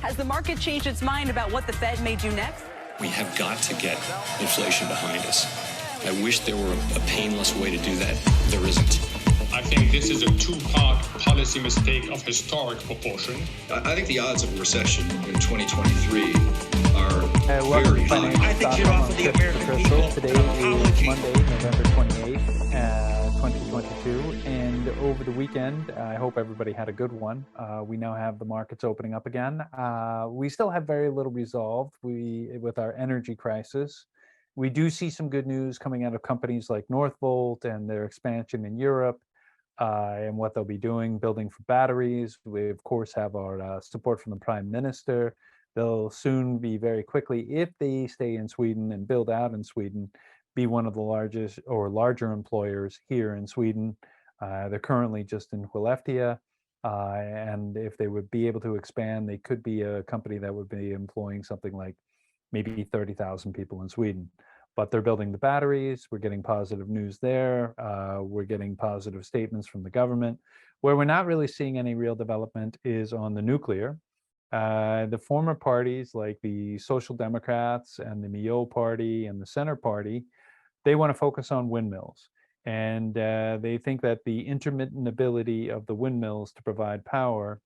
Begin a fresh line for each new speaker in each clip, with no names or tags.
Has the market changed its mind about what the Fed may do next?
We have got to get inflation behind us. I wish there were a painless way to do that. There isn't.
I think this is a two-part policy mistake of historic proportion.
I think the odds of a recession in 2023 are
welcome
very
to
high.
I think you're off of the American people.
Today is Monday, November 28th, 2022, and over the weekend, I hope everybody had a good one. We now have the markets opening up again. We still have very little resolved with our energy crisis. We do see some good news coming out of companies like Northvolt and their expansion in Europe. And what they'll be doing, building for batteries. We, of course, have our support from the Prime Minister. They'll soon be very quickly, if they stay in Sweden and build out in Sweden, be one of the largest or larger employers here in Sweden. They're currently just in Skellefteå. And if they would be able to expand, they could be a company that would be employing something like maybe 30,000 people in Sweden. But they're building the batteries. We're getting positive news there. We're getting positive statements from the government. Where we're not really seeing any real development is on the nuclear. The former parties like the Social Democrats and the Miljöpartiet Party and the Center Party, they want to focus on windmills. And they think that the intermittent ability of the windmills to provide power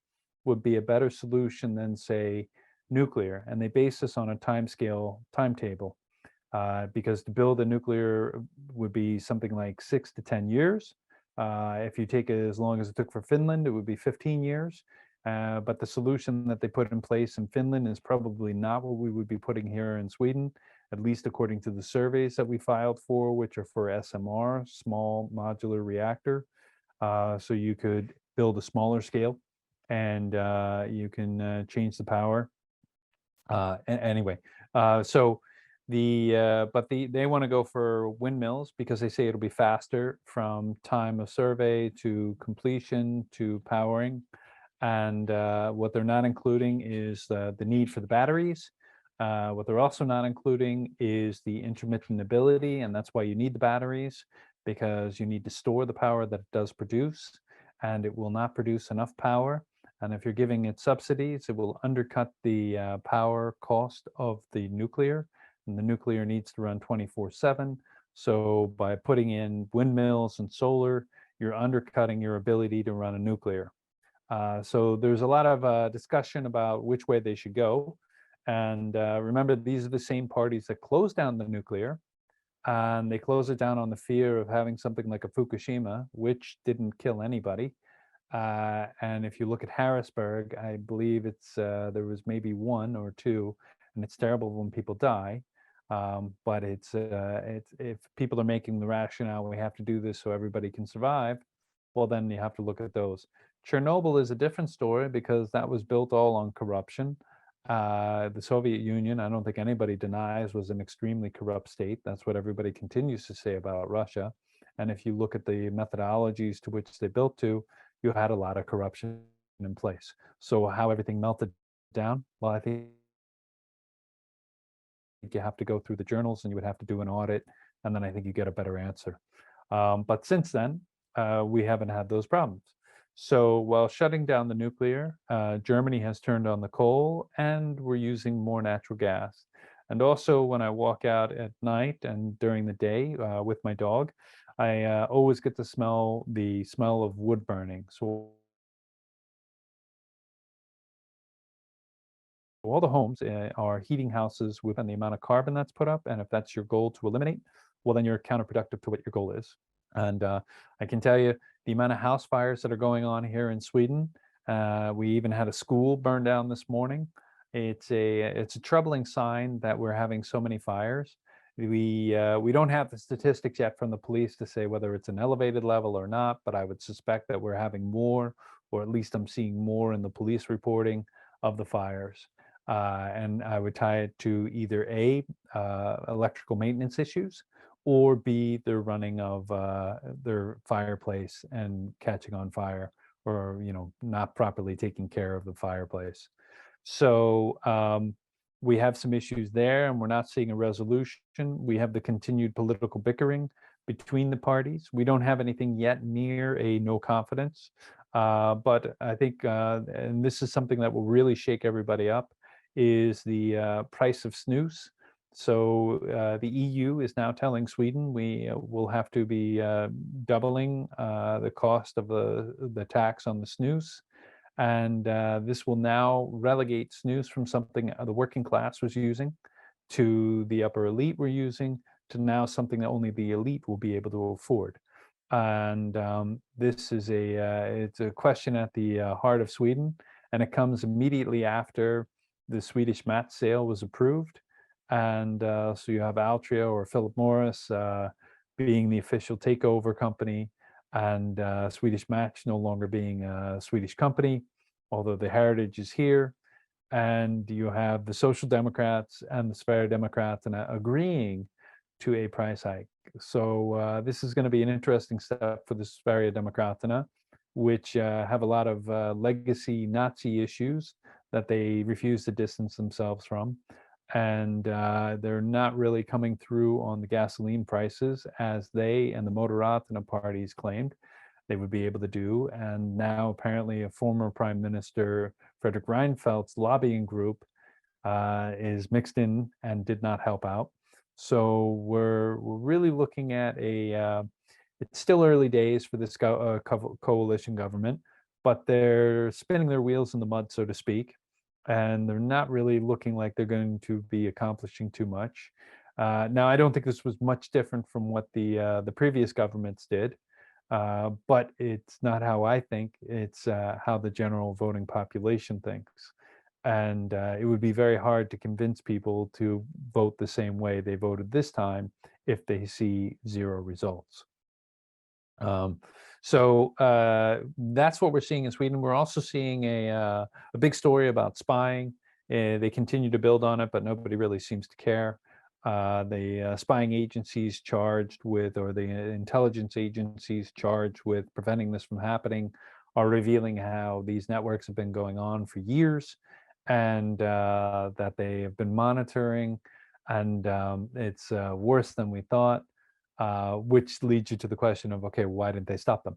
would be a better solution than, say, nuclear. And they base this on a timetable. Because to build a nuclear would be something like 6 to 10 years. If you take it as long as it took for Finland, it would be 15 years. But the solution that they put in place in Finland is probably not what we would be putting here in Sweden, at least according to the surveys that we filed for, which are for SMR, small modular reactor. So you could build a smaller scale and you can change the power. Anyway, they want to go for windmills because they say it'll be faster from time of survey to completion to powering. And what they're not including is the need for the batteries. What they're also not including is the intermittent ability, and that's why you need the batteries, because you need to store the power that it does produce, and it will not produce enough power. And if you're giving it subsidies, it will undercut the power cost of the nuclear. And the nuclear needs to run 24/7. So by putting in windmills and solar, you're undercutting your ability to run a nuclear. So there's a lot of discussion about which way they should go. And remember, these are the same parties that closed down the nuclear. And they closed it down on the fear of having something like a Fukushima, which didn't kill anybody. And if you look at Harrisburg, I believe there was maybe 1 or 2, and it's terrible when people die. But it's if people are making the rationale, we have to do this so everybody can survive, well, then you have to look at those. Chernobyl is a different story because that was built all on corruption. The Soviet Union, I don't think anybody denies, was an extremely corrupt state. That's what everybody continues to say about Russia. And if you look at the methodologies to which they built to, you had a lot of corruption in place. So how everything melted down, well, I think you have to go through the journals and you would have to do an audit, and then I think you get a better answer. But since then, we haven't had those problems. So while shutting down the nuclear, Germany has turned on the coal, and we're using more natural gas. And also when I walk out at night and during the day with my dog, I always get to smell the smell of wood burning. So all the homes are heating houses within the amount of carbon that's put up. And if that's your goal to eliminate, well, then you're counterproductive to what your goal is. And I can tell you the amount of house fires that are going on here in Sweden. We even had a school burned down this morning. It's a troubling sign that we're having so many fires. We don't have the statistics yet from the police to say whether it's an elevated level or not, but I would suspect that we're having more, or at least I'm seeing more in the police reporting of the fires. And I would tie it to either A, electrical maintenance issues, or B, the running of their fireplace and catching on fire, or not properly taking care of the fireplace. So we have some issues there, and we're not seeing a resolution. We have the continued political bickering between the parties. We don't have anything yet near a no confidence. But I think, and this is something that will really shake everybody up, is the price of snus. So the EU is now telling Sweden we will have to be doubling the cost of the tax on the snus. And this will now relegate snus from something the working class was using to the upper elite were using to now something that only the elite will be able to afford. And this is it's a question at the heart of Sweden, and it comes immediately after the Swedish match sale was approved. And so you have Altria or Philip Morris being the official takeover company, and Swedish Match no longer being a Swedish company, although the heritage is here. And you have the Social Democrats and the Sverigedemokraterna agreeing to a price hike. So this is going to be an interesting step for the Sverigedemokraterna, which have a lot of legacy Nazi issues that they refuse to distance themselves from. And they're not really coming through on the gasoline prices as they and the Moderaterna parties claimed they would be able to do. And now apparently a former Prime Minister, Fredrik Reinfeldt's lobbying group is mixed in and did not help out. So we're really looking at it's still early days for this coalition government, but they're spinning their wheels in the mud, so to speak, and they're not really looking like they're going to be accomplishing too much. Now, I don't think this was much different from what the previous governments did, but it's not how I think. It's how the general voting population thinks. And it would be very hard to convince people to vote the same way they voted this time if they see zero results. So that's what we're seeing in Sweden. We're also seeing a big story about spying. They continue to build on it, but nobody really seems to care. The spying agencies charged with, or the intelligence agencies charged with preventing this from happening, are revealing how these networks have been going on for years, and that they have been monitoring, and it's worse than we thought, which leads you to the question of, okay, why didn't they stop them?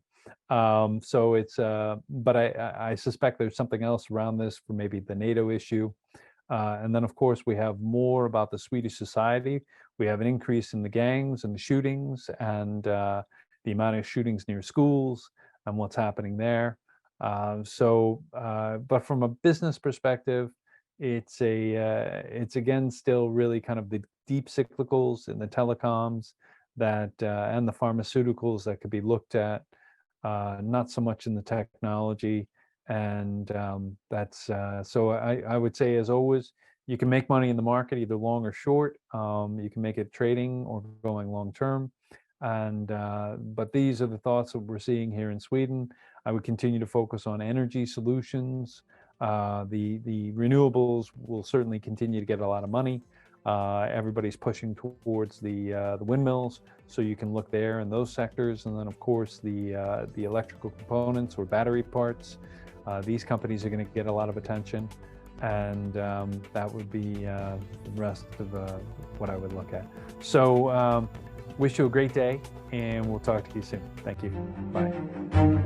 So it's, but I suspect there's something else around this for maybe the NATO issue. And then, of course, we have more about the Swedish society. We have an increase in the gangs and the shootings, and the amount of shootings near schools and what's happening there. But from a business perspective, it's again still really kind of the deep cyclicals in the telecoms that and the pharmaceuticals that could be looked at, not so much in the technology. And that's so I would say, as always, you can make money in the market either long or short. You can make it trading or going long term. And but these are the thoughts that we're seeing here in Sweden. I would continue to focus on energy solutions. The renewables will certainly continue to get a lot of money. Everybody's pushing towards the windmills, so you can look there in those sectors. And then, of course, the electrical components or battery parts. These companies are going to get a lot of attention, and that would be the rest of what I would look at. So wish you a great day, and we'll talk to you soon. Thank you. Bye.